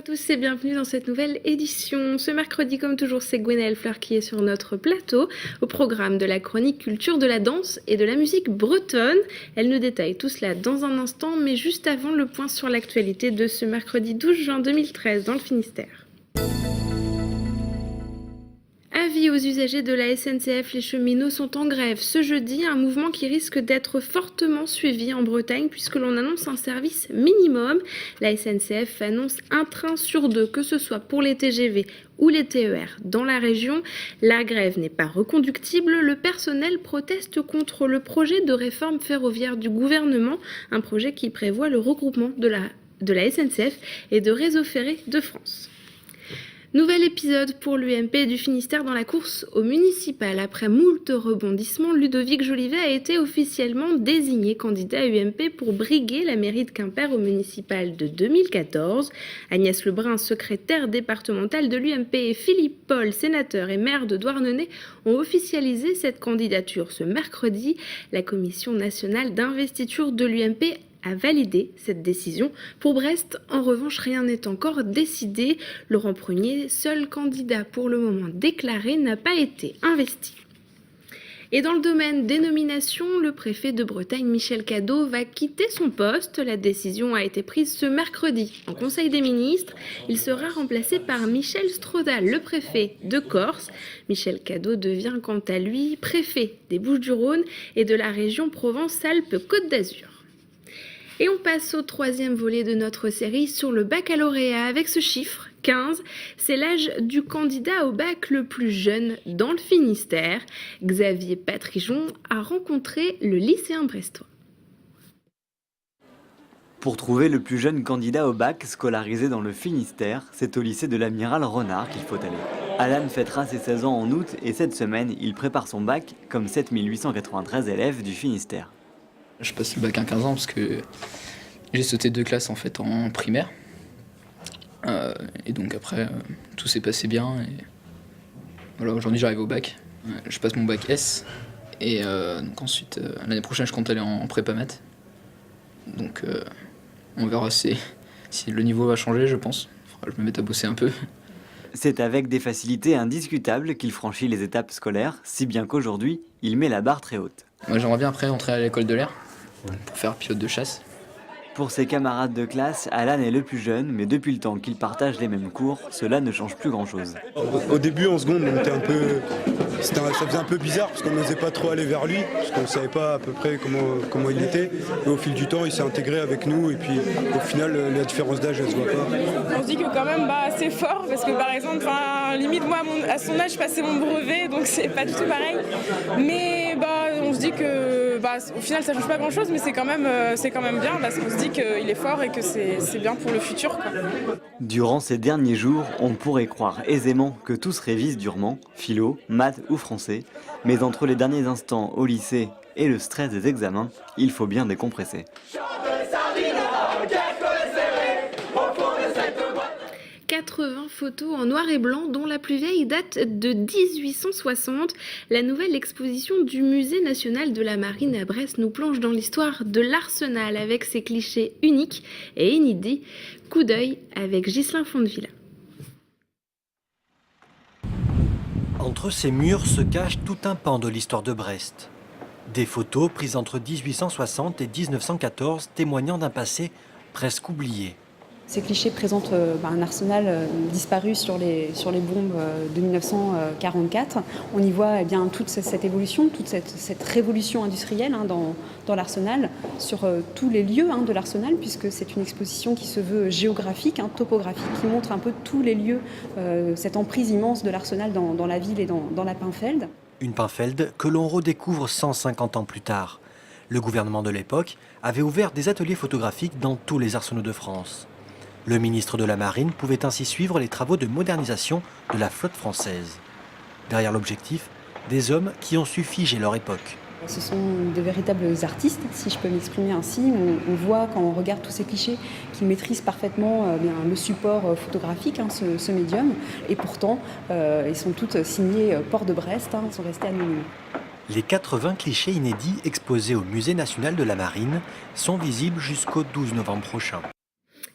tous et bienvenue dans cette nouvelle édition. Ce mercredi, comme toujours, c'est Gwenaëlle Fleur qui est sur notre plateau, au programme de la chronique culture, de la danse et de la musique bretonne. Elle nous détaille tout cela dans un instant, mais juste avant, le point sur l'actualité de ce mercredi 12 juin 2013 dans le Finistère. Avis aux usagers de la SNCF, les cheminots sont en grève. Ce jeudi, un mouvement qui risque d'être fortement suivi en Bretagne puisque l'on annonce un service minimum. La SNCF annonce un train sur deux, que ce soit pour les TGV ou les TER dans la région. La grève n'est pas reconductible. Le personnel proteste contre le projet de réforme ferroviaire du gouvernement, un projet qui prévoit le regroupement de la SNCF et de Réseau ferré de France. Nouvel épisode pour l'UMP du Finistère dans la course au municipal. Après moult rebondissements, Ludovic Jolivet a été officiellement désigné candidat à UMP pour briguer la mairie de Quimper au municipal de 2014. Agnès Lebrun, secrétaire départementale de l'UMP, et Philippe Paul, sénateur et maire de Douarnenez, ont officialisé cette candidature ce mercredi. La commission nationale d'investiture de l'UMP a validé cette décision. Pour Brest, en revanche, rien n'est encore décidé. Laurent Prunier, seul candidat pour le moment déclaré, n'a pas été investi. Et dans le domaine des nominations, le préfet de Bretagne, Michel Cadot, va quitter son poste. La décision a été prise ce mercredi en Conseil des ministres. Il sera remplacé par Michel Strodal, le préfet de Corse. Michel Cadot devient quant à lui préfet des Bouches-du-Rhône et de la région Provence-Alpes-Côte d'Azur. Et on passe au troisième volet de notre série sur le baccalauréat avec ce chiffre, 15. C'est l'âge du candidat au bac le plus jeune dans le Finistère. Xavier Patrijon a rencontré le lycéen brestois. Pour trouver le plus jeune candidat au bac scolarisé dans le Finistère, c'est au lycée de l'Amiral Renard qu'il faut aller. Alan fêtera ses 16 ans en août et cette semaine, il prépare son bac comme 7893 élèves du Finistère. Je passe le bac à 15 ans parce que j'ai sauté 2 classes en fait en primaire. Et donc après, tout s'est passé bien. Et voilà, aujourd'hui j'arrive au bac. Je passe mon bac S. Et donc ensuite, l'année prochaine, je compte aller en prépa maths. Donc on verra si le niveau va changer, je pense. Faudra que je me mette à bosser un peu. C'est avec des facilités indiscutables qu'il franchit les étapes scolaires, si bien qu'aujourd'hui, il met la barre très haute. Moi j'aimerais bien après entrer à l'école de l'air pour faire pilote de chasse. Pour ses camarades de classe, Alan est le plus jeune, mais depuis le temps qu'ils partagent les mêmes cours, cela ne change plus grand-chose. Au début, en seconde, on était ça faisait un peu bizarre parce qu'on n'osait pas trop aller vers lui, parce qu'on ne savait pas à peu près comment il était. Et au fil du temps, il s'est intégré avec nous et puis au final, la différence d'âge, elle se voit pas. On se dit que quand même c'est fort parce que par exemple, limite moi à son âge, je passais mon brevet, donc c'est pas du tout pareil. Mais on se dit que au final ça change pas grand chose, mais c'est quand même bien parce qu'on se dit qu'il est fort et que c'est bien pour le futur, quoi. Durant ces derniers jours, on pourrait croire aisément que tout se révise durement, philo, maths ou français, mais entre les derniers instants au lycée et le stress des examens, il faut bien décompresser. 80 photos en noir et blanc, dont la plus vieille date de 1860. La nouvelle exposition du Musée national de la marine à Brest nous plonge dans l'histoire de l'arsenal avec ses clichés uniques et inédits. Coup d'œil avec Ghislain Fondevilla. Entre ces murs se cache tout un pan de l'histoire de Brest. Des photos prises entre 1860 et 1914 témoignant d'un passé presque oublié. Ces clichés présentent un arsenal disparu sur les bombes de 1944. On y voit toute cette évolution, toute cette révolution industrielle dans l'arsenal, sur tous les lieux de l'arsenal, puisque c'est une exposition qui se veut géographique, topographique, qui montre un peu tous les lieux, cette emprise immense de l'arsenal dans la ville et dans la Paimpfeld. Une Paimpfeld que l'on redécouvre 150 ans plus tard. Le gouvernement de l'époque avait ouvert des ateliers photographiques dans tous les arsenaux de France. Le ministre de la Marine pouvait ainsi suivre les travaux de modernisation de la flotte française. Derrière l'objectif, des hommes qui ont su figer leur époque. Ce sont de véritables artistes, si je peux m'exprimer ainsi. On voit, quand on regarde tous ces clichés, qu'ils maîtrisent parfaitement le support photographique, ce médium. Et pourtant, ils sont tous signés Port de Brest, ils sont restés anonymes. Les 80 clichés inédits exposés au Musée national de la Marine sont visibles jusqu'au 12 novembre prochain.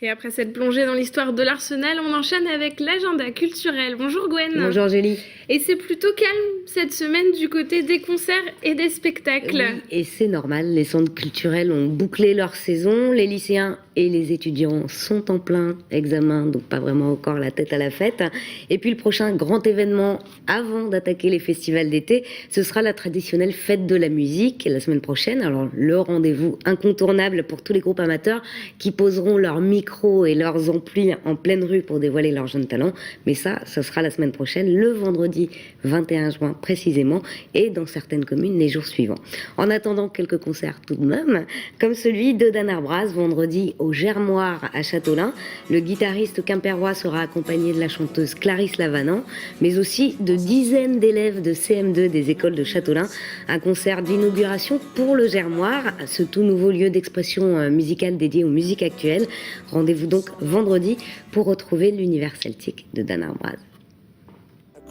Et après cette plongée dans l'histoire de l'Arsenal, on enchaîne avec l'agenda culturel. Bonjour Gwen. Bonjour Julie. Et c'est plutôt calme cette semaine du côté des concerts et des spectacles. Oui, et c'est normal, les centres culturels ont bouclé leur saison, les lycéens et les étudiants sont en plein examen, donc pas vraiment encore la tête à la fête. Et puis le prochain grand événement avant d'attaquer les festivals d'été, ce sera la traditionnelle fête de la musique la semaine prochaine. Alors le rendez-vous incontournable pour tous les groupes amateurs qui poseront leurs micros et leurs amplis en pleine rue pour dévoiler leurs jeunes talents. Mais ça sera la semaine prochaine, le vendredi 21 juin précisément, et dans certaines communes les jours suivants. En attendant, quelques concerts tout de même, comme celui de Dan Arbraz vendredi au Germoire à Châteaulin. Le guitariste quimpérois sera accompagné de la chanteuse Clarisse Lavanant, mais aussi de dizaines d'élèves de CM2 des écoles de Châteaulin. Un concert d'inauguration pour le Germoire, ce tout nouveau lieu d'expression musicale dédié aux musiques actuelles. Rendez-vous donc vendredi pour retrouver l'univers celtique de Dan Arbraz.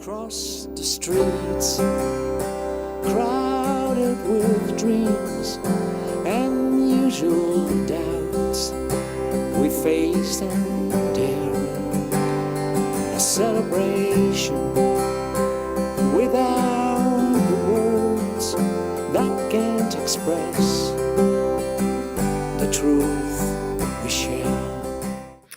Across the streets, crowded with dreams and usual doubts, we face and dare a celebration without the words that can't express the truth we share.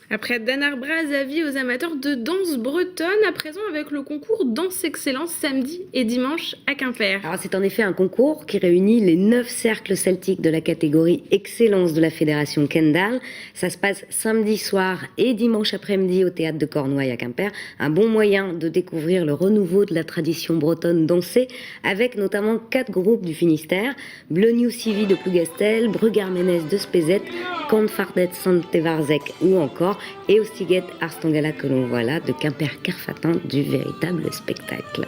Après Dan Arbraz, avis aux amateurs de danse bretonne, à présent avec le concours Danse Excellence samedi et dimanche à Quimper. Alors c'est en effet un concours qui réunit les 9 cercles celtiques de la catégorie Excellence de la Fédération Kendall. Ça se passe samedi soir et dimanche après-midi au théâtre de Cornouailles à Quimper. Un bon moyen de découvrir le renouveau de la tradition bretonne dansée, avec notamment 4 groupes du Finistère: Bleu New Civi de Plougastel, Brugard-Ménez de Spézet, Canfardet Saint-Tevarzec ou encore et Ostiguet Arstangala que l'on voit là de Quimper-Carfatin, du véritable spectacle.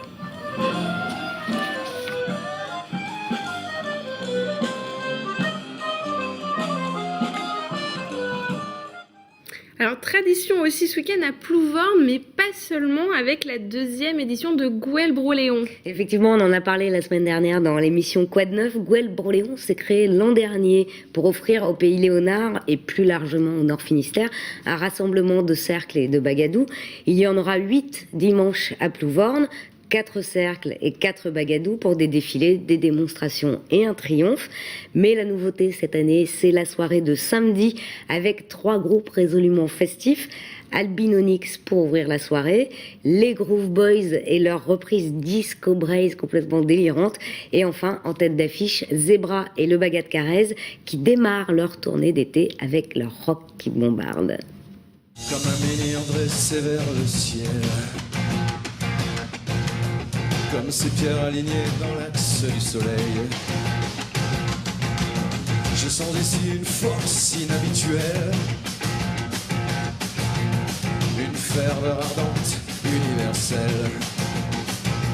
Alors, tradition aussi ce week-end à Plouvorne, mais pas seulement, avec la 2e édition de Gouel Broléon. Effectivement, on en a parlé la semaine dernière dans l'émission Quoi de neuf. Gouel Broléon s'est créé l'an dernier pour offrir au pays Léonard et plus largement au Nord Finistère un rassemblement de cercles et de bagadous. Il y en aura 8 dimanche à Plouvorne. 4 cercles et 4 bagadous pour des défilés, des démonstrations et un triomphe. Mais la nouveauté cette année, c'est la soirée de samedi avec 3 groupes résolument festifs. Albinonix pour ouvrir la soirée, les Groove Boys et leur reprise Disco Braze complètement délirante, et enfin en tête d'affiche Zebra et le Bagat Carrez qui démarrent leur tournée d'été avec leur rock qui bombarde. Comme un menhir dressé vers le ciel, comme ces pierres alignées dans l'axe du soleil, je sens ici une force inhabituelle, une ferveur ardente, universelle.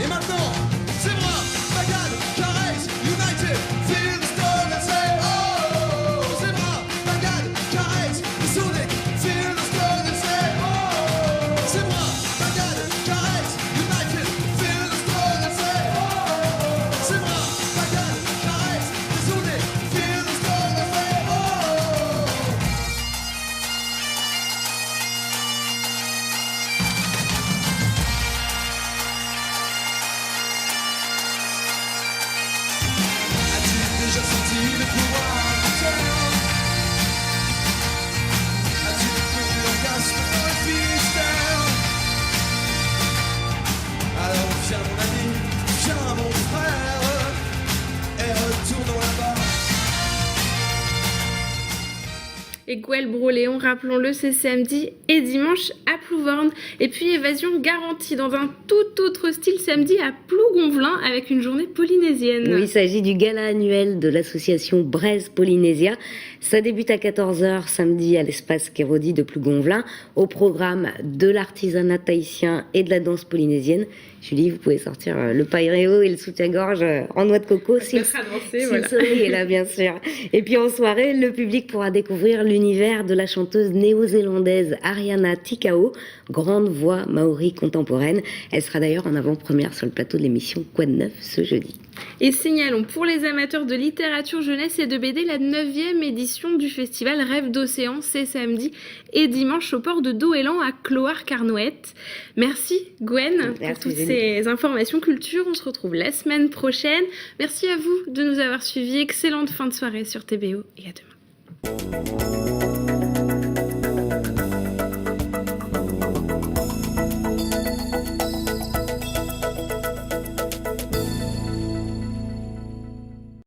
Et maintenant, c'est moi, Bagad, Carrez, United, feel the storm and say oh. C'est moi, Bagad, Carrez, Sonic, feel the storm and say oh. C'est moi, Bagad, Carrez, United, feel the storm and say oh. C'est moi, Bagad, Carrez, Sonic, feel the storm and say oh. As-tu déjà senti le pouvoir du temps? As-tu vécu l'orgasme dans le Finistère? Alors viens mon ami, viens mon frère, et retournons là-bas. Et Gouel Broléon, rappelons-le, c'est samedi et dimanche à Plouvorne. Et puis évasion garantie dans un tout autre style samedi à Plougonvelin avec une journée polynésienne. Oui, il s'agit du gala annuel de l'association Braise Polynésia. Ça débute à 14h samedi à l'espace Kérodi de Plougonvelin, au programme de l'artisanat tahitien et de la danse polynésienne. Julie, vous pouvez sortir le pailléo et le soutien-gorge en noix de coco si le soleil est là, bien sûr. Et puis en soirée, le public pourra découvrir l'univers de la chanteuse néo-zélandaise Ariana Tikao, grande voix maori contemporaine. Elle sera d'ailleurs en avant-première sur le plateau de l'émission Quoi de neuf ce jeudi. Et signalons pour les amateurs de littérature jeunesse et de BD la 9e édition du festival Rêve d'Océan, c'est samedi et dimanche au port de Doëlan à Clohars-Carnouët. Merci Gwen pour toutes ces informations culture. On se retrouve la semaine prochaine. Merci à vous de nous avoir suivis. Excellente fin de soirée sur TBO et à demain.